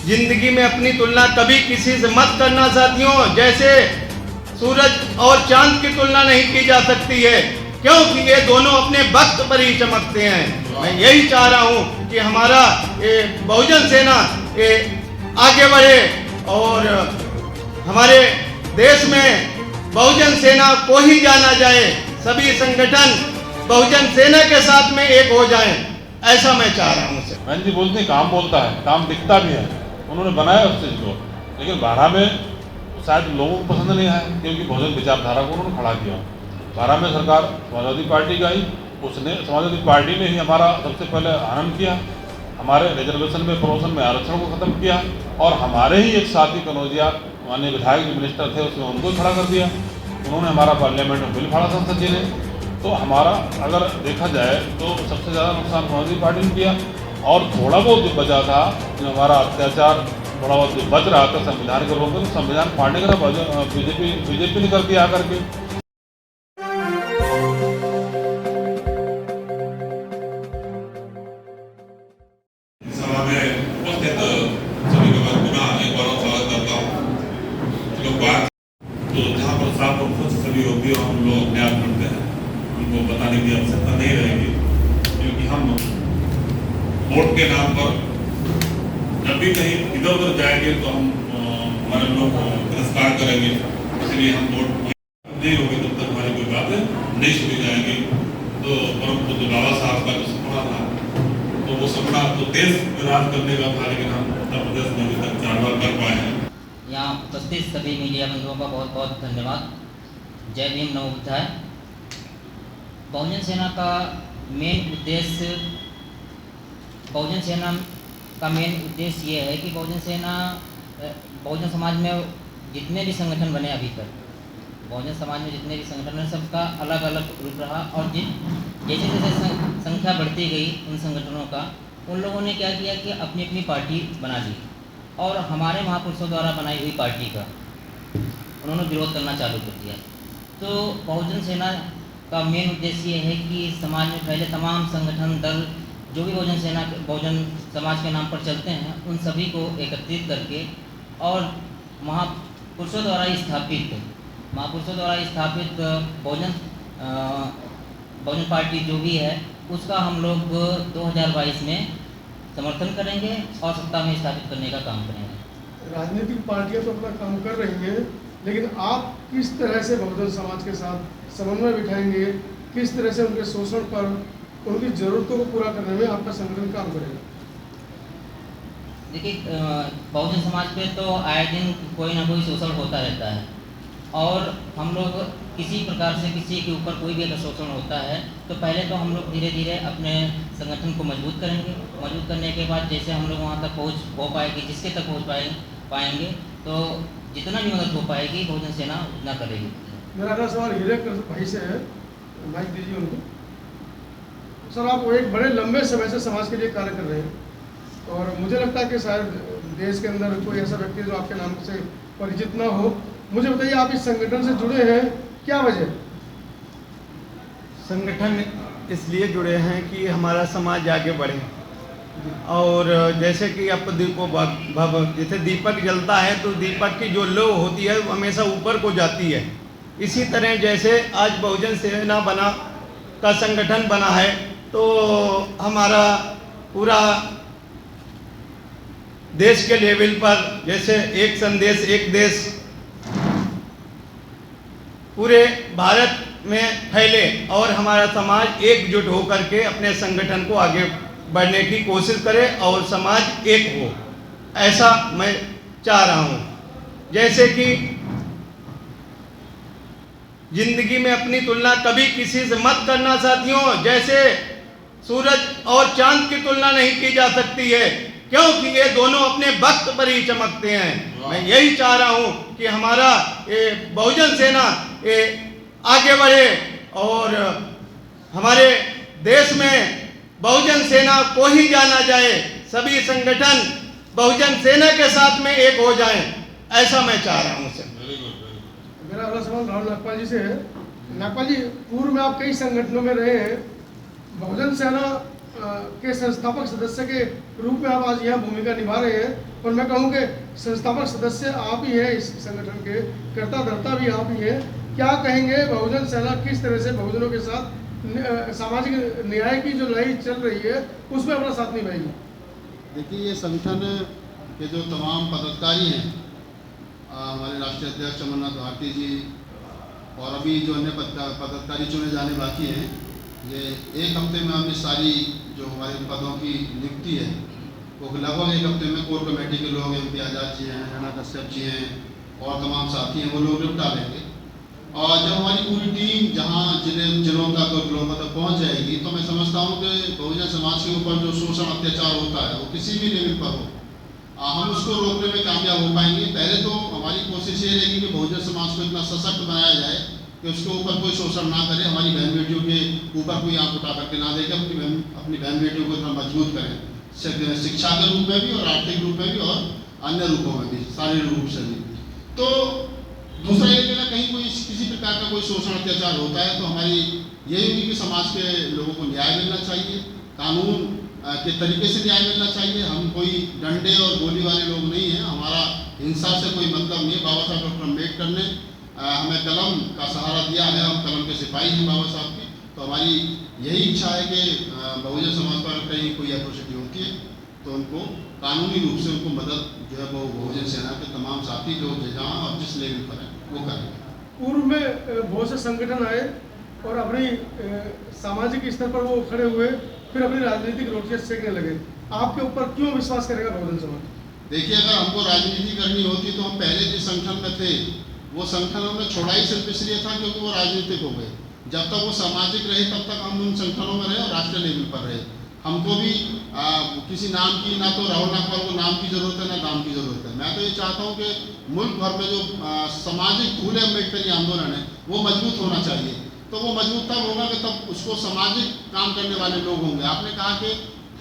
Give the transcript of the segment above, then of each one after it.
जिंदगी में अपनी तुलना कभी किसी से मत करना साथियों। जैसे सूरज और चांद की तुलना नहीं की जा सकती है, क्योंकि ये दोनों अपने वक्त पर ही चमकते हैं। मैं यही चाह रहा हूँ कि हमारा ये बहुजन सेना ये आगे बढ़े और हमारे देश में बहुजन सेना को ही जाना जाए। सभी संगठन बहुजन सेना के साथ में एक हो जाएं, ऐसा मैं चाह रहा हूँ। मैंने जी बोलते हैं काम बोलता है, काम दिखता भी है। उन्होंने बनाया उस चीज़ को, लेकिन बारह में शायद लोगों को पसंद नहीं आया, क्योंकि बहुजन विचारधारा को उन्होंने खड़ा किया। बारह में सरकार समाजवादी पार्टी का ही, उसने समाजवादी पार्टी ने ही हमारा सबसे पहले हनन किया, हमारे रिजर्वेशन में प्रोमोशन में आरक्षण को ख़त्म किया, और हमारे ही एक साथी कनौजिया माननीय विधायक जो मिनिस्टर थे उसमें उनको खड़ा कर दिया। उन्होंने हमारा पार्लियामेंट में बिल फाड़ा संसद जी ने। तो हमारा अगर देखा जाए तो सबसे ज़्यादा नुकसान समाजवादी पार्टी ने किया, और थोड़ा बहुत जो बचा था, जो हमारा अत्याचार थोड़ा बहुत जो बच रहा था संविधान के रूप में, तो संविधान फाड़ने का बीजेपी ने कर दिया आकर के। सभा में उपस्थित सभी लोगों का पुनः एक बार स्वागत करता हूँ। लोग बात तो जहाँ पर साफ और खुद सभी होगी और हम लोग अपने आप करते हैं, उनको बताने की आवश्यकता नहीं रहेगी, क्योंकि हम वोट के नाम पर जब भी कहीं इधर उधर जाएंगे तो हम हमारे लोग को तिरस्कार करेंगे। इसलिए हम वोट नहीं होगी तब तक हमारी कोई बात नहीं सुनी जाएगी। तो परम पूज्य बाबा साहब का जो सपना था, तो वो सपना तो देश राज करने का था, लेकिन हम उत्तर प्रदेश में अभी तक 4 बार कर पाए हैं। यहाँ उपस्थित सभी मीडिया बंधुओं का बहुत बहुत धन्यवाद। जय भीम नमो बुद्धाय। बहुजन सेना का मेन उद्देश्य ये है कि बहुजन समाज में जितने भी संगठन बने अभी तक, बहुजन समाज में जितने भी संगठन हैं सबका अलग अलग रूप रहा, और जैसे जैसे संख्या बढ़ती गई उन संगठनों का, उन लोगों ने क्या किया कि अपनी अपनी पार्टी बना ली, और हमारे महापुरुषों द्वारा बनाई हुई पार्टी का उन्होंने विरोध करना चालू कर दिया। तो बहुजन सेना का मेन उद्देश्य ये है कि समाज में फैले तमाम संगठन दल जो भी बहुजन समाज के नाम पर चलते हैं, उन सभी को एकत्रित करके और महापुरुषों द्वारा स्थापित बहुजन पार्टी जो भी है उसका हम लोग 2022 में समर्थन करेंगे और सत्ता में स्थापित करने का काम करेंगे। राजनीतिक पार्टियां तो अपना काम कर रही हैं, लेकिन आप किस तरह से बहुजन समाज के साथ समन्वय बिठाएंगे, किस तरह से उनके शोषण पर, उनकी ज़रूरतों को पूरा करने में आपका संगठन काम करेगा? देखिए, बहुजन समाज पे तो आए दिन कोई ना कोई शोषण होता रहता है, और हम लोग किसी प्रकार से किसी के ऊपर कोई भी अगर शोषण होता है तो पहले तो हम लोग धीरे धीरे अपने संगठन को मजबूत करेंगे। मजबूत करने के बाद जैसे हम लोग वहाँ तक पहुँच हो पाएगी, जिसके तक पहुँच पाएंगे, तो जितना भी मदद हो पाएगी बहुजन सेना उतना करेगी। मेरा अगला सवाल हीरे भाई से है, माइक दीजिए उनको। सर, आप एक बड़े लंबे समय से समाज के लिए कार्य कर रहे हैं, और मुझे लगता है कि शायद देश के अंदर कोई ऐसा व्यक्ति जो आपके नाम से परिचित ना हो। मुझे बताइए, आप इस संगठन से जुड़े हैं, क्या वजह? संगठन इसलिए जुड़े हैं कि हमारा समाज आगे बढ़े, और जैसे कि अब जैसे दीपक जलता है तो दीपक की जो लो होती है वो हमेशा ऊपर को जाती है। इसी तरह जैसे आज बहुजन सेना का संगठन बना है, तो हमारा पूरा देश के लेवल पर जैसे एक संदेश एक देश पूरे भारत में फैले, और हमारा समाज एकजुट होकर के अपने संगठन को आगे बढ़ने की कोशिश करे और समाज एक हो, ऐसा मैं चाह रहा हूँ। जैसे कि जिंदगी में अपनी तुलना कभी किसी से मत करना साथियों। जैसे सूरज और चांद की तुलना नहीं की जा सकती है, क्योंकि ये दोनों अपने वक्त पर ही चमकते हैं। मैं यही चाह रहा हूँ कि हमारा ये बहुजन सेना ये आगे बढ़े, और हमारे देश में बहुजन सेना को ही जाना जाए। सभी संगठन बहुजन सेना के साथ में एक हो जाएं, ऐसा मैं चाह रहा हूँ सर। मेरा अगला सवाल राहुल नागपाल जी से है। नागपाल जी, पूर्व में आप कई संगठनों में रहे हैं, बहुजन सेना के संस्थापक सदस्य के रूप में आप आज यहाँ भूमिका निभा रहे हैं, और मैं कहूँ कि संस्थापक सदस्य आप ही हैं, इस संगठन के कर्ता धर्ता भी आप ही हैं। क्या कहेंगे, बहुजन सेना किस तरह से बहुजनों के साथ सामाजिक न्याय की जो लड़ाई चल रही है उसमें अपना साथ निभाएगी? देखिए, ये संगठन के जो तमाम पदाधिकारी हैं, हमारे राष्ट्रीय अध्यक्ष अमरनाथ भारती जी और अभी जो अन्य पदाधिकारी चुने जाने बाकी हैं, ये एक हफ्ते में हमने सारी जो हमारे पदों की नियुक्ति है वो लगभग एक हफ्ते में कोर कमेटी के लोग, MP आज़ाद जी हैं, राणा कश्यप जी हैं और तमाम साथी हैं, वो लोग निपटा लेंगे। और जब हमारी पूरी टीम जहाँ जिलों तक और ब्लॉकों तक पहुँच जाएगी, तो मैं समझता हूँ कि बहुजन समाज के ऊपर जो शोषण अत्याचार होता है वो किसी भी लेवल पर हो, हम उसको रोकने में कामयाब हो पाएंगे। पहले तो हमारी कोशिश ये रहेगी कि बहुजन समाज को इतना सशक्त बनाया जाए कि उसके ऊपर कोई शोषण ना करे, हमारी बहन बेटियों के ऊपर कोई आँख उठा करके ना देखे, अपनी बहन बेटियों को इतना मजबूत करें, शिक्षा के रूप में भी और आर्थिक रूप में भी और अन्य रूपों में भी, शारीरिक रूप से भी। तो दूसरा ये कि ना कहीं कोई किसी प्रकार का कोई शोषण अत्याचार होता है तो हमारी यही होगी कि समाज के लोगों को न्याय मिलना चाहिए, कानून के तरीके से न्याय मिलना चाहिए। हम कोई डंडे और गोली वाले लोग नहीं हैं, हमारा हिंसा से कोई मतलब नहीं है। बाबा साहब डॉक्टर अम्बेडकर ने हमें कलम का सहारा दिया है, हम कलम के सिपाही हैं बाबा साहब की। तो हमारी यही इच्छा है कि बहुजन समाज पर कहीं कोई एट्रोसिटी होती है तो उनको कानूनी रूप से उनको मदद जो है वो बहुजन सेना के तमाम साथी जो जहाँ और जिस लेवल पर हैं वो करें। पूर्व में बहुत से संगठन आए और अपनी सामाजिक स्तर पर वो खड़े हुए, फिर अपनी राजनीतिक रोटियां सेकने लगे। आपके ऊपर क्यों विश्वास करेगा बहुजन समाज? देखिए, अगर हमको राजनीति करनी होती तो हम पहले जिस संगठन में थे वो संगठन हमने छोड़ा ही सिर्फ इसलिए था क्योंकि वो राजनीतिक हो गए। जब तक वो सामाजिक रहे तब तक हम उन संगठनों में रहे और राष्ट्रीय लेवल पर रहे। हमको भी किसी नाम की, ना तो राहुल नागपाल को नाम की जरूरत है ना दाम की जरूरत है। मैं तो ये चाहता हूँ कि मुल्क भर में जो सामाजिक फूले अम्बेडकरी आंदोलन है वो मजबूत होना चाहिए। तो वो मजबूत तब होगा कि तब उसको सामाजिक काम करने वाले लोग होंगे। आपने कहा कि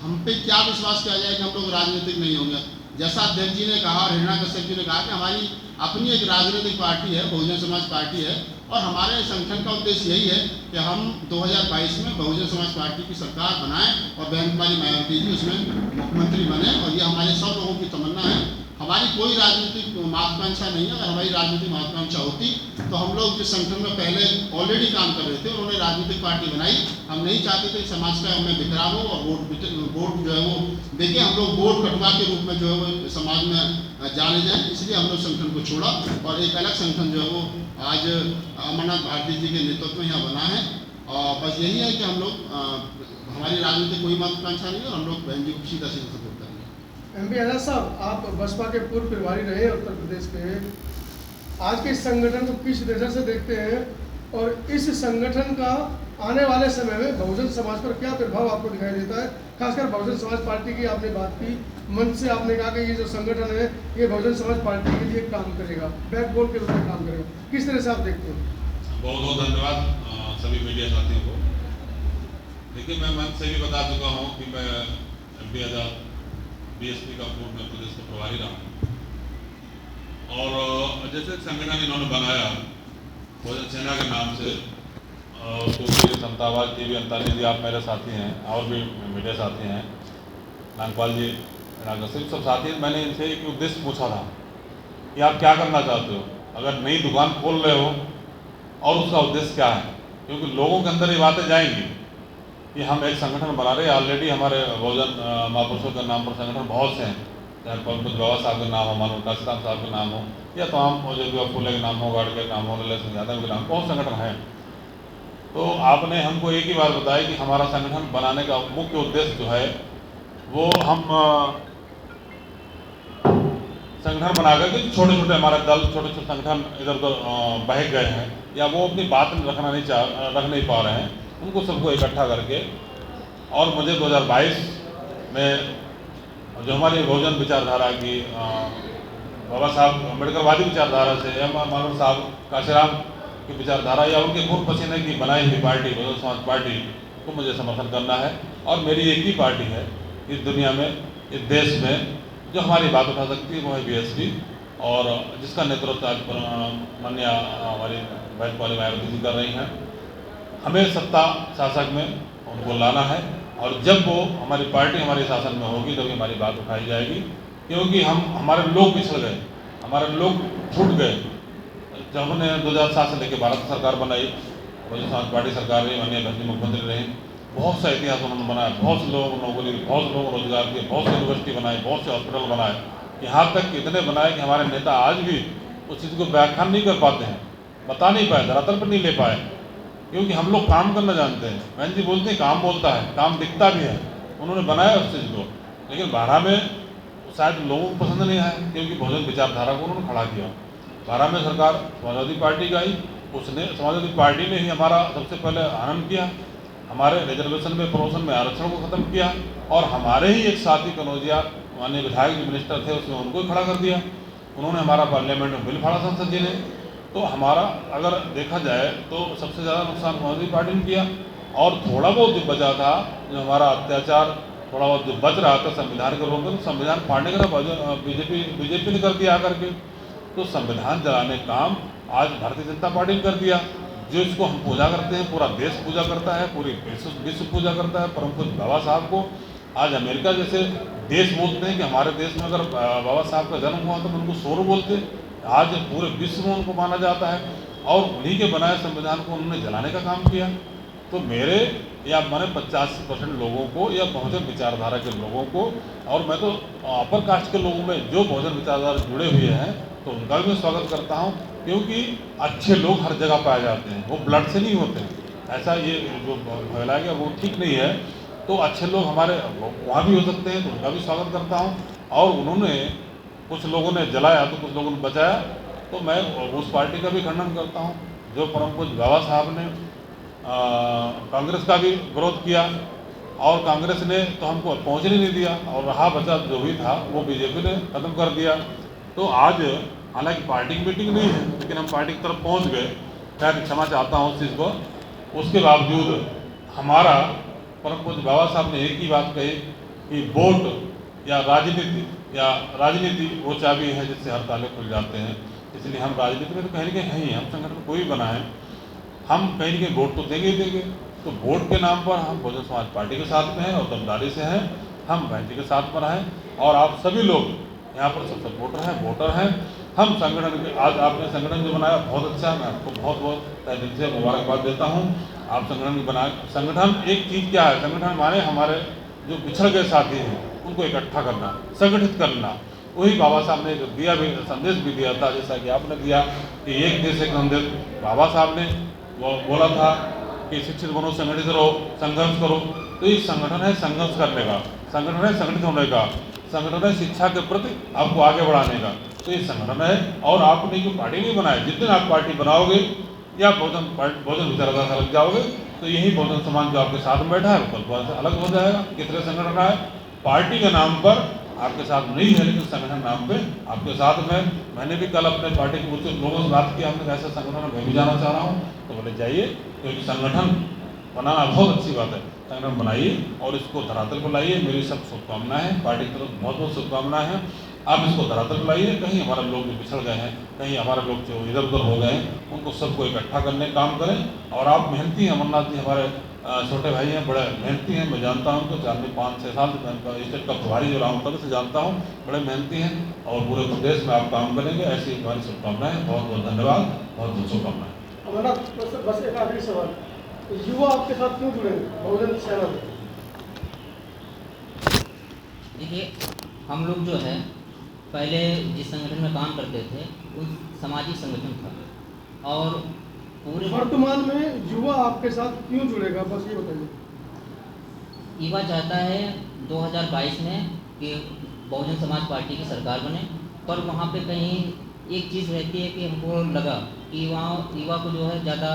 हम पे क्या विश्वास किया जाए कि हम लोग राजनीतिक नहीं होंगे। जैसा अध्यक्ष जी ने कहा और हिरणा कश्यप जी ने कहा कि हमारी अपनी एक राजनीतिक पार्टी है, बहुजन समाज पार्टी है, और हमारे संगठन का उद्देश्य यही है कि हम 2022 में बहुजन समाज पार्टी की सरकार बनाएं और बहन कुमारी मायावती जी उसमें मुख्यमंत्री बने। और ये हमारे सब लोगों की तमन्ना है। हमारी कोई राजनीतिक महत्वाकांक्षा नहीं है। अगर हमारी राजनीतिक महत्वाकांक्षा होती तो हम लोग जिस संगठन में पहले ऑलरेडी काम कर रहे थे उन्होंने राजनीतिक पार्टी बनाई। हम नहीं चाहते थे समाज का हमें बिखराव हो और वोट जो है वो देखिए हम लोग वोट कटवा के रूप में जो है वो समाज में जाने जाएं, इसलिए हम लोग संगठन को छोड़ा और एक अलग संगठन जो है वो आज अमरनाथ भारती जी के नेतृत्व में यहाँ बना है। और बस यही है कि हम लोग हमारी राजनीतिक कोई महत्वाकांक्षा नहीं है और हम लोग बहन जी को सीधा सीधा सपोर्ट करेंगे। MP आज़ाद साहब, आप बसपा के पूर्व प्रभारी रहे उत्तर प्रदेश के, आज के इस संगठन को किस नज़र से देखते हैं और इस संगठन का आने वाले समय में बहुजन समाज पर क्या प्रभाव आपको दिखाई देता है? खासकर बहुजन समाज पार्टी की आपने बात की, मंच से आपने कहा कि ये जो संगठन है ये बहुजन समाज पार्टी के लिए काम करेगा, बैकबोन के रूप में काम करेगा, किस तरह से आप देखते हैं? बहुत बहुत धन्यवाद सभी मीडिया साथियों को। देखिए, मैं मंच से भी बता चुका हूँ कि मैं MP आज़ाद BSP का पूर्व में प्रदेश का प्रभारी रहा और जैसे संगठन इन्होंने बनाया बहुजन सेना के नाम से, क्योंकि समतावाद के भी अंतर्निधि जी आप मेरे साथी हैं और भी मीडिया साथी हैं, नागपाल जी, सिर्फ सब साथी हैं। मैंने इनसे एक उद्देश्य पूछा था कि आप क्या करना चाहते हो, अगर नई दुकान खोल रहे हो और उसका उद्देश्य क्या है, क्योंकि लोगों के अंदर ये बातें जाएंगी कि हम एक संगठन बना रहे हैं। ऑलरेडी हमारे बहुजन महापुरुषों के नाम पर संगठन बहुत से हैं, चाहे पद्मपुत्र बाबा साहब के नाम हो, मानव काशीराम साहब के नाम हो, या तमाम जो फूले के नाम हो, गाड़ के नाम हो, लल्ला सिंह यादव के नाम, बहुत संगठन हैं। तो आपने हमको एक ही बात बताया कि हमारा संगठन बनाने का मुख्य उद्देश्य जो है वो हम संगठन बना करके छोटे छोटे हमारा दल, छोटे छोटे संगठन इधर उधर बह गए हैं या वो अपनी बात रख नहीं पा रहे हैं, उनको सबको इकट्ठा करके और मुझे 2022 में जो हमारी बहुजन विचारधारा की बाबा साहब अम्बेडकरवादी विचारधारा से या मानव साहब काशीराम की विचारधारा या उनके खून पसीने की बनाई हुई पार्टी बहुजन समाज पार्टी को मुझे समर्थन करना है। और मेरी एक ही पार्टी है इस दुनिया में, इस देश में, जो हमारी बात उठा सकती है, वो है BSP और जिसका नेतृत्व आज माननीय हमारी बहन कुमारी मायावती जी कर रही हैं। हमें सत्ता शासक में उनको लाना है और जब वो हमारी पार्टी हमारे शासन में होगी तभी हमारी बात उठाई जाएगी, क्योंकि हमारे लोग पिछड़ गए, हमारे लोग छूट गए। जब हमने 2007 से लेकर 12 सरकार बनाई, बहुजन समाज पार्टी सरकार रही, माननीय अध्यक्ष मुख्यमंत्री रहे, बहुत सा इतिहास उन्होंने बनाया, बहुत से लोगों को नौकरी दी, बहुत से लोगों को रोजगार दिए, बहुत से यूनिवर्सिटी बनाए, बहुत से हॉस्पिटल बनाए, यहाँ तक कि इतने बनाए कि हमारे नेता आज भी उस चीज़ को व्याख्यान नहीं कर पाते हैं, बता नहीं पाए, धरातल पर नहीं ले पाए, क्योंकि हम लोग काम करना जानते हैं। बहन जी बोलते हैं काम बोलता है, काम दिखता भी है। उन्होंने बनाया उस चीज़ को, लेकिन 12 में शायद लोगों को पसंद नहीं आया, क्योंकि बहुजन विचारधारा को उन्होंने खड़ा किया। 12 में सरकार समाजवादी पार्टी का आई, उसने समाजवादी पार्टी ने ही हमारा सबसे पहले आनंद किया, हमारे रिजर्वेशन में प्रमोशन में आरक्षण को खत्म किया, और हमारे ही एक साथी कनौजिया माननीय विधायक जो मिनिस्टर थे उसने उनको ही खड़ा कर दिया। उन्होंने हमारा पार्लियामेंट में बिल फाड़ा संसद जी ने। तो हमारा अगर देखा जाए तो सबसे ज़्यादा नुकसान समाजवादी पार्टी ने किया, और थोड़ा बहुत जो बचा था, जो हमारा अत्याचार थोड़ा बहुत जो बच रहा था संविधान के रूप में, तो संविधान फाड़ने का बीजेपी ने कर दिया आकर के। तो संविधान जलाने का काम आज भारतीय जनता पार्टी ने कर दिया, जो इसको हम पूजा करते हैं, पूरा देश पूजा करता है, पूरी विश्व पूजा करता है परम पूज्य बाबा साहब को। आज अमेरिका जैसे देश बोलते हैं कि हमारे देश में अगर बाबा साहब का जन्म हुआ तो उनको सूर्य बोलते, आज पूरे विश्व में उनको माना जाता है, और उन्हीं के बनाए संविधान को उन्होंने जलाने का काम किया। तो मेरे या मैंने 85% लोगों को या बहुजन विचारधारा के लोगों को, और मैं तो अपर कास्ट के लोगों में जो बहुजन विचारधारा से जुड़े हुए हैं तो उनका भी मैं स्वागत करता हूं, क्योंकि अच्छे लोग हर जगह पाए जाते हैं, वो ब्लड से नहीं होते, ऐसा ये जो फैलाया गया वो ठीक नहीं है। तो अच्छे लोग हमारे वहाँ भी हो सकते हैं, तो उनका भी स्वागत करता हूँ। और उन्होंने कुछ लोगों ने जलाया तो कुछ लोगों ने बचाया, तो मैं उस पार्टी का भी खंडन करता हूँ जो परम पूज्य बाबा साहब ने कांग्रेस का भी विरोध किया, और कांग्रेस ने तो हमको पहुँचने नहीं दिया, और रहा बचा जो भी था वो बीजेपी ने खत्म कर दिया। तो आज हालांकि पार्टी की मीटिंग नहीं है, लेकिन हम पार्टी की तरफ पहुँच गए। खैर क्षमा चाहता हूँ उस चीज़ को। उसके बावजूद हमारा परम पूज्य बाबा साहब ने एक ही बात कही कि वोट या राजनीति वो चाबी है जिससे हर ताले खुल जाते हैं। इसलिए हम राजनीति में तो कहीं ना कहीं हैं ही, हम संगठन कोई बना है, हम कहीं ना कहीं वोट तो देंगे ही देंगे। तो वोट के नाम पर हम बहुजन समाज पार्टी के साथ में हैं और दमदारी से हैं, हम पार्टी के साथ पर हैं, और आप सभी लोग यहाँ पर सब सपोर्टर हैं, वोटर हैं। हम संगठन के आज आपने संगठन जो बनाया बहुत अच्छा है, मैं आपको बहुत बहुत तहे दिल से मुबारकबाद देता हूँ। आप संगठन बनाए, संगठन एक चीज़ क्या है, संगठन माने हमारे जो पिछड़ गए साथी हैं उनको इकट्ठा करना, संगठित करना। वही बाबा साहब ने दिया भी संदेश भी दिया था, जैसा कि आपने दिया कि एक देश एक संदेश। बाबा साहब ने वो बोला था कि शिक्षित बनो, संगठित रहो, संघर्ष करो। तो ये संगठन है संघर्ष करने का, संगठन है संगठित होने का, संगठन है शिक्षा के प्रति आपको आगे बढ़ाने का। तो ये संगठन है, और आपने जो पार्टी नहीं बनाए, जिस दिन आप पार्टी बनाओगे या बहुजन विचारधारा से लग जाओगे तो यही बहुजन समाज जो आपके साथ में बैठा है कल से अलग हो जाएगा। किस तरह संगठन है, पार्टी के नाम पर आपके साथ नहीं है, लेकिन संगठन नाम पे आपके साथ में। मैंने भी कल अपने पार्टी के कुछ लोगों से बात की, हमने ऐसा संगठन मैं भी जाना चाह रहा हूँ, तो बोले जाइए, क्योंकि संगठन बनाना बहुत अच्छी बात है, संगठन बनाइए और इसको धरातल पर लाइए। मेरी सब शुभकामनाएं हैं, पार्टी की तरफ बहुत बहुत शुभकामनाएं हैं। आप इसको धरातल पर लाइए। कहीं हमारे लोग जो पिछड़ गए हैं, कहीं हमारे लोग जो इधर उधर हो गए हैं, उनको सबको इकट्ठा करने का काम करें। और आप मेहनती हैं, अमरनाथ जी हमारे छोटे भाई हैं, बड़े मेहनती हैं, मैं जानता हूँ उनको, 4-5-6 साल से स्टेट का प्रभारी जो रहा हूँ तब से जानता हूँ, बड़े मेहनती हैं और पूरे प्रदेश में आप काम करेंगे। ऐसी हमारी शुभकामनाएं, बहुत बहुत धन्यवाद, बहुत बहुत शुभकामनाएं। अमरनाथ, बस एक आखिरी सवाल, युवा आपके साथ क्यों जुड़े बहुजन सेना में? देखिए, हम लोग जो है पहले जिस संगठन में काम करते थे उस सामाजिक संगठन था, और पूरे वर्तमान में युवा आपके साथ क्यों जुड़ेगा, बस ये बताइए। युवा चाहता है 2022 में कि बहुजन समाज पार्टी की सरकार बने, पर वहाँ पे कहीं एक चीज़ रहती है कि हमको लगा कि वहाँ युवा को जो है ज़्यादा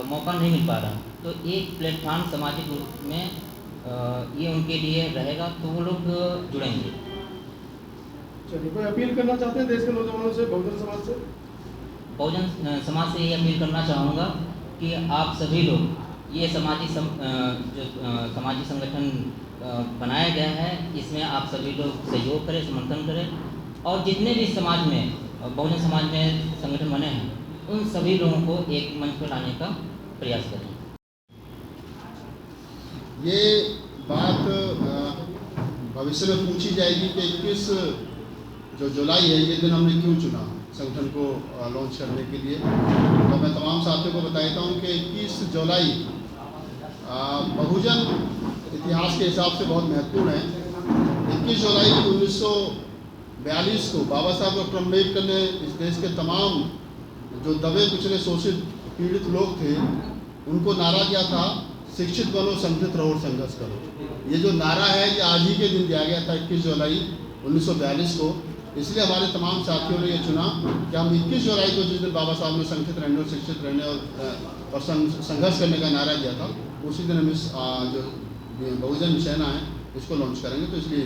मौका नहीं मिल पा रहा। तो एक प्लेटफॉर्म सामाजिक रूप में ये उनके लिए रहेगा, तो वो लोग जुड़ेंगे। चलिए, कोई अपील करना चाहते हैं देश के नौजवानों से, बहुजन समाज से? बहुजन समाज से ये अपील करना चाहूँगा कि आप सभी लोग ये सामाजिक संगठन बनाया गया है, इसमें आप सभी लोग सहयोग करें, समर्थन करें, और जितने भी समाज में बहुजन समाज में संगठन बने हैं उन सभी लोगों को एक मंच पर लाने का प्रयास करें। ये बात भविष्य में पूछी जाएगी कि 21 जो जुलाई है ये दिन हमने क्यों चुना संगठन को लॉन्च करने के लिए। तो मैं तमाम साथियों को बताता हूँ कि 21 जुलाई बहुजन इतिहास के हिसाब से बहुत महत्वपूर्ण है। 21 जुलाई 1942 को बाबा साहब डॉक्टर अम्बेडकर ने इस देश के तमाम जो दबे कुचले शोषित पीड़ित लोग थे उनको नारा दिया था, शिक्षित बनो, संगठित रहो, संघर्ष करो। ये जो नारा है ये आज ही के दिन दिया गया था 21 जुलाई 1942 को। इसलिए हमारे तमाम साथियों ने ये चुना कि हम 21 जुलाई को जिस दिन बाबा साहब ने संगठित रहने और शिक्षित रहने और संघर्ष करने का नारा दिया था, उसी दिन हम इस जो बहुजन सेना है इसको लॉन्च करेंगे। तो इसलिए